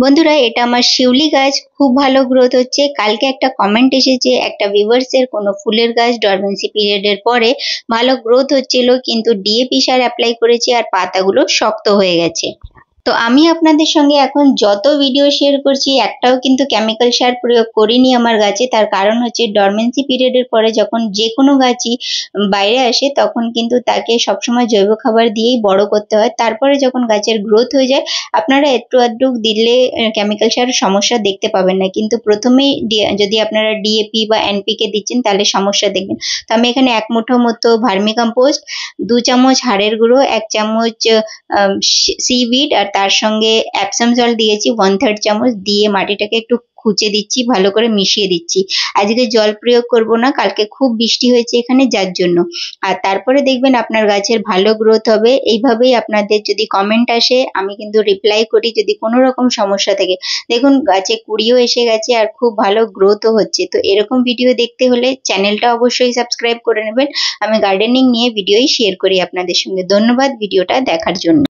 বন্ধুরা, এটা আমার শিউলি গাছ, খুব ভালো গ্রোথ হচ্ছে। কালকে একটা কমেন্ট এসেছে একটা ভিউয়ার্সের, কোনো ফুলের গাছ ডরমেন্সি পিরিয়ডের পরে ভালো গ্রোথ হচ্ছিল, কিন্তু ডিএপি সার অ্যাপ্লাই করেছে আর পাতাগুলো শক্ত হয়ে গেছে। তো আমি আপনাদের সঙ্গে এখন যত ভিডিও শেয়ার করছি, একটাও কিন্তু কেমিক্যাল সার প্রয়োগ করিনি আমার গাছে। তার কারণ হচ্ছে ডরমেন্সি পিরিয়ডের পরে যখন যে কোনো গাছই বাইরে আসে, তখন কিন্তু তাকে সবসময় জৈব খাবার দিয়েই বড় করতে হয়। তারপরে যখন গাছের গ্রোথ হয়ে যায়, আপনারা একটু আধটু দিলে কেমিক্যাল সার সমস্যা দেখতে পাবেন না, কিন্তু প্রথমেই যদি আপনারা ডিএপি বা এনপিকে দিচ্ছেন তাহলে সমস্যা দেখবেন। তো আমি এখানে 1 মুঠো মতো ভার্মি কম্পোস্ট, 2 চামচ হাড়ের গুঁড়ো, 1 চামচ সিভিড আর তার সঙ্গে অ্যাপসাম সল্ট দিয়েছি 1/3 চামচ দিয়ে মাটিটাকে একটু খুঁচে দিচ্ছি, ভালো করে মিশিয়ে দিচ্ছি। আজকে জল প্রয়োগ করব না, কালকে খুব বৃষ্টি হয়েছে এখানে, যার জন্য। আর তারপরে দেখবেন আপনার গাছের ভালো গ্রোথ হবে। এইভাবেই আপনাদের যদি কমেন্ট আসে, আমি কিন্তু রিপ্লাই করি যদি কোনো রকম সমস্যা থাকে। দেখুন গাছে কুঁড়িও এসে গেছে আর খুব ভালো গ্রোথও হচ্ছে। তো এরকম ভিডিও দেখতে হলে চ্যানেলটা অবশ্যই সাবস্ক্রাইব করে নেবেন। আমি গার্ডেনিং নিয়ে ভিডিওই শেয়ার করি আপনাদের সঙ্গে। ধন্যবাদ ভিডিওটা দেখার জন্য।